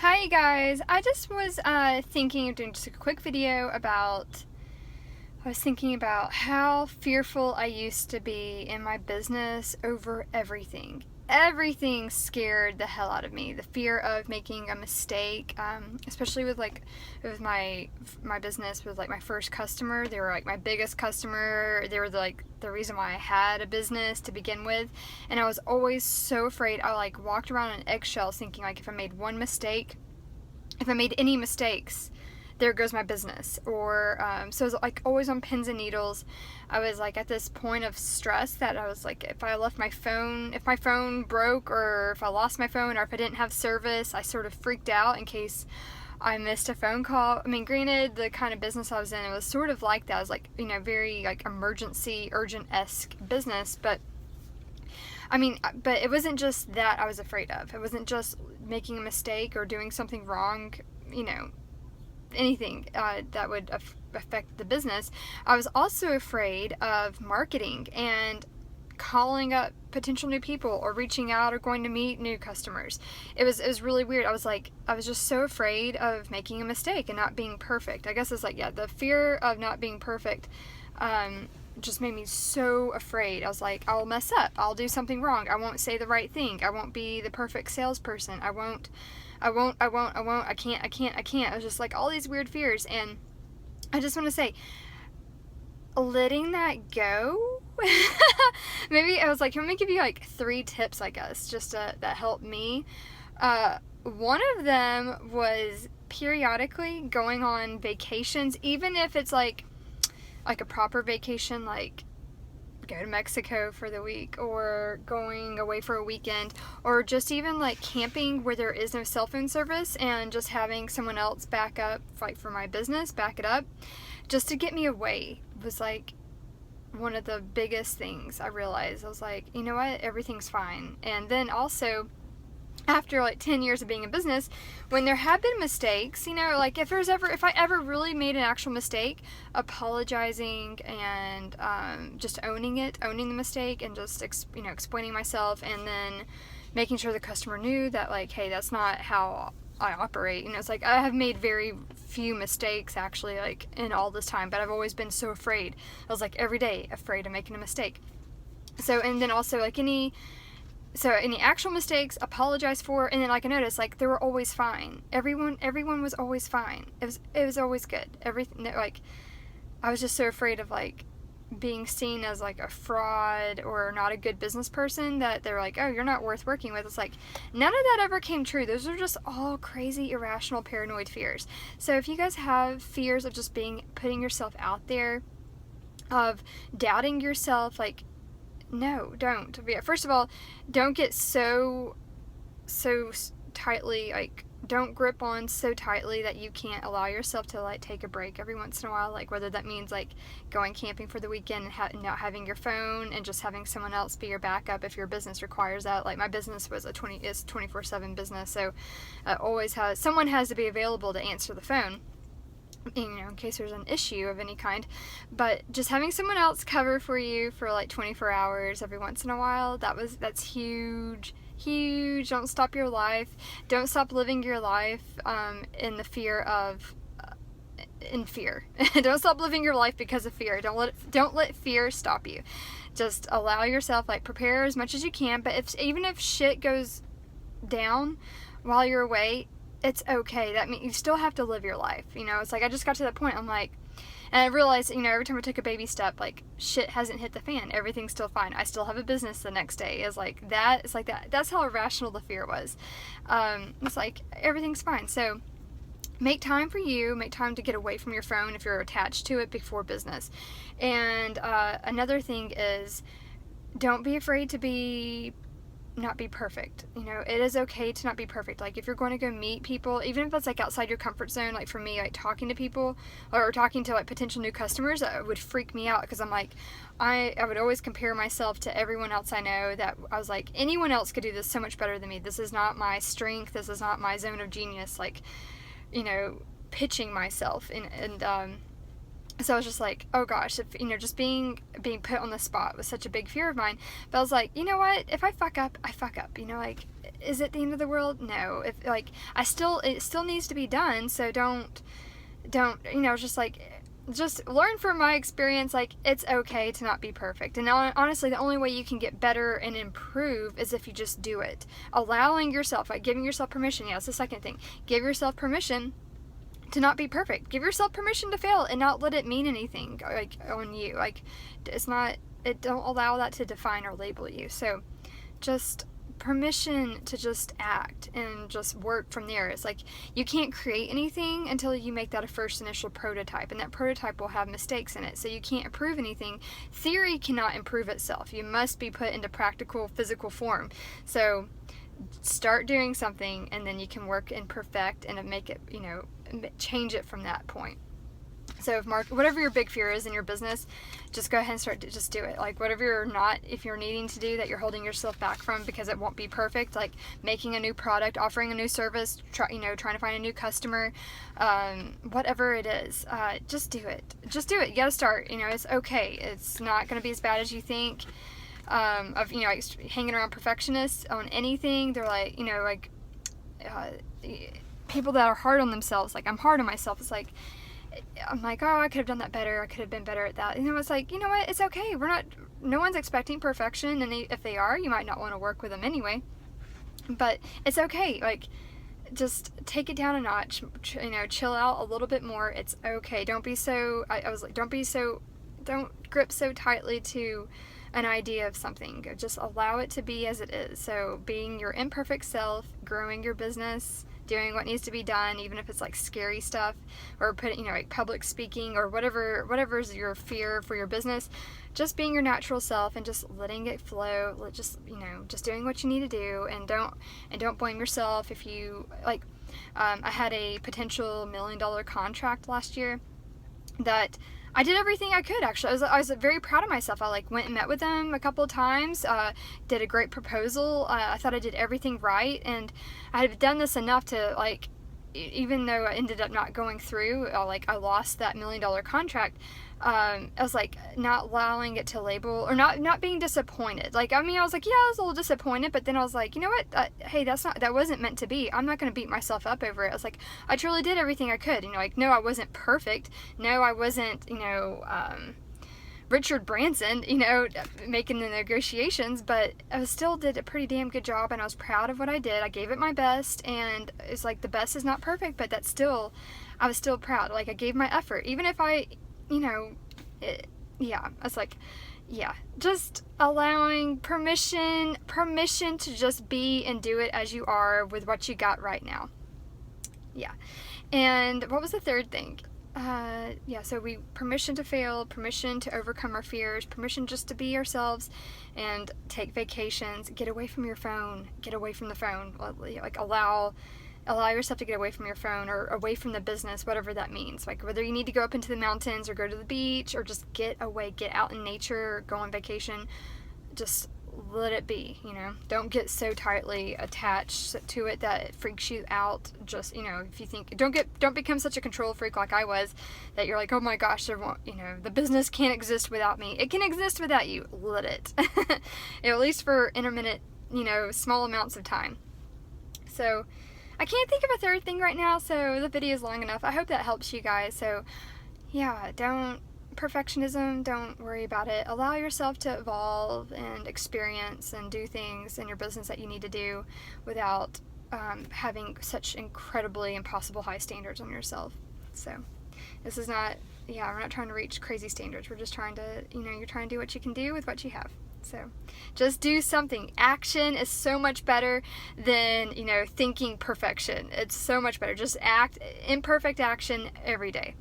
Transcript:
Hi guys, I just was thinking of doing just a quick video about, I was thinking about how fearful I used to be in my business over everything. Everything scared the hell out of me. The fear of making a mistake, especially with my business with like my first customer. They were like my biggest customer. They were the reason why I had a business to begin with, and I was always so afraid. I like walked around on eggshells, thinking like if I made one mistake, if I made any mistakes, there goes my business. Or so I was like always on pins and needles. I was like at this point of stress that I was like, if I left my phone, if my phone broke, or if I lost my phone, or if I didn't have service, I sort of freaked out in case I missed a phone call. I mean, granted, the kind of business I was in, it was sort of like that. It was like, very like emergency, urgent-esque business, but but it wasn't just that I was afraid of. It wasn't just making a mistake or doing something wrong, anything that would affect the business. I was also afraid of marketing and calling up potential new people or reaching out or going to meet new customers. It was really weird. I was just so afraid of making a mistake and not being perfect. I guess it's the fear of not being perfect just made me so afraid. I was like, I'll mess up. I'll do something wrong. I won't say the right thing. I won't be the perfect salesperson. I can't. It was just like all these weird fears. And I just want to say, letting that go, maybe I was like, let me give you like 3 tips, I guess, just that helped me. One of them was periodically going on vacations, even if it's like a proper vacation, like go to Mexico for the week, or going away for a weekend, or just even like camping where there is no cell phone service, and just having someone else back up, like for my business, back it up, just to get me away, was like one of the biggest things I realized. I was like, you know what, everything's fine. And then also, after like 10 years of being in business, when there have been mistakes, like if I ever really made an actual mistake, apologizing and just owning the mistake, and just explaining myself, and then making sure the customer knew that, like, hey, that's not how I operate. It's like I have made very few mistakes actually, like in all this time, but I've always been so afraid. I was like every day afraid of making a mistake. So, and then also like any actual mistakes, apologize for, and then like I noticed, like they were always fine. Everyone was always fine. It was always good. Everything, like I was just so afraid of like being seen as like a fraud or not a good business person, that they're like, oh, you're not worth working with. It's like none of that ever came true. Those are just all crazy, irrational, paranoid fears. So if you guys have fears of just putting yourself out there, of doubting yourself, like, no, don't. First of all, don't get so tightly, like, don't grip on so tightly that you can't allow yourself to like take a break every once in a while, like whether that means like going camping for the weekend and not having your phone, and just having someone else be your backup if your business requires that. Like my business is 24/7 business, so someone has to be available to answer the phone, in case there's an issue of any kind. But just having someone else cover for you for like 24 hours every once in a while, that's huge. Don't stop your life. Don't stop living your life in the fear of in fear. Don't stop living your life because of fear. Don't let fear stop you. Just allow yourself, like, prepare as much as you can. But even if shit goes down while you're away, it's okay. That means you still have to live your life. It's like I just got to that point. I'm like, and I realized, every time I took a baby step, like, shit hasn't hit the fan. Everything's still fine. I still have a business the next day. It's like that. That's how irrational the fear was. It's like everything's fine. So make time for you. Make time to get away from your phone if you're attached to it before business. And another thing is, don't be afraid to not be perfect. It is okay to not be perfect. Like if you're going to go meet people, even if it's like outside your comfort zone, like for me, like talking to people or talking to like potential new customers, that would freak me out, because I'm like, I would always compare myself to everyone else I know, that I was like, anyone else could do this so much better than me. This is not my strength. This is not my zone of genius. Like, pitching myself and So I was just like, oh gosh, if, just being put on the spot was such a big fear of mine. But I was like, you know what? If I fuck up, I fuck up. Like, is it the end of the world? No. If like, it still needs to be done. So don't, just like, just learn from my experience. Like, it's okay to not be perfect. And honestly, the only way you can get better and improve is if you just do it. Allowing yourself, like giving yourself permission. Yeah, that's the second thing. Give yourself permission to not be perfect. Give yourself permission to fail and not let it mean anything like on you. Like, don't allow that to define or label you. So just permission to just act and just work from there. It's like you can't create anything until you make that a first initial prototype, and that prototype will have mistakes in it, so you can't improve anything. Theory cannot improve itself. You must be put into practical physical form. So start doing something, and then you can work and perfect and make it, change it from that point. So whatever your big fear is in your business, just go ahead and just do it. Like whatever if you're needing to do that you're holding yourself back from because it won't be perfect, like making a new product, offering a new service, trying to find a new customer, whatever it is, just do it. Just do it. You gotta start. It's okay. It's not gonna be as bad as you think. Like hanging around perfectionists on anything, they're like, people that are hard on themselves, like I'm hard on myself. It's like, I'm like, oh, I could have done that better. I could have been better at that. It's like, you know what? It's okay. No one's expecting perfection. And if they are, you might not want to work with them anyway. But it's okay. Like, just take it down a notch. Chill out a little bit more. It's okay. Don't be so, I was like, don't grip so tightly to an idea of something. Just allow it to be as it is. So being your imperfect self, growing your business, doing what needs to be done, even if it's like scary stuff, or like public speaking, or whatever's your fear for your business, just being your natural self and just letting it flow. Just doing what you need to do, and don't blame yourself if you like. I had a potential $1 million contract last year that I did everything I could. Actually, I was very proud of myself. I went and met with them a couple of times, did a great proposal. I thought I did everything right, and I had done this enough to even though I ended up not going through, I lost that $1 million contract. I was not allowing it to label, or not being disappointed. I was yeah, I was a little disappointed, but then I was like, you know what? Hey, that wasn't meant to be. I'm not going to beat myself up over it. I was like, I truly did everything I could. No, I wasn't perfect. No, I wasn't, Richard Branson, making the negotiations, but I still did a pretty damn good job, and I was proud of what I did. I gave it my best, and it's like the best is not perfect, but I was still proud. I gave my effort, even if I, I was like, yeah, just allowing permission to just be and do it as you are with what you got right now. Yeah. And what was the third thing? So permission to fail, permission to overcome our fears, permission just to be ourselves, and take vacations, get away from your phone, get away from the phone, allow yourself to get away from your phone, or away from the business, whatever that means. Whether you need to go up into the mountains or go to the beach, or just get away, get out in nature, go on vacation, just let it be. Don't get so tightly attached to it that it freaks you out. Just if you think, don't become such a control freak like I was, that you're like, oh my gosh, the business can't exist without me. It can exist without you. Let it. At least for intermittent, small amounts of time. So I can't think of a third thing right now, so the video is long enough. I hope that helps you guys. So yeah, perfectionism, don't worry about it. Allow yourself to evolve and experience and do things in your business that you need to do without having such incredibly impossible high standards on yourself. So this is not, we're not trying to reach crazy standards. We're just trying to, you're trying to do what you can do with what you have. So just do something. Action is so much better than, thinking perfection. It's so much better. Just act, imperfect action every day.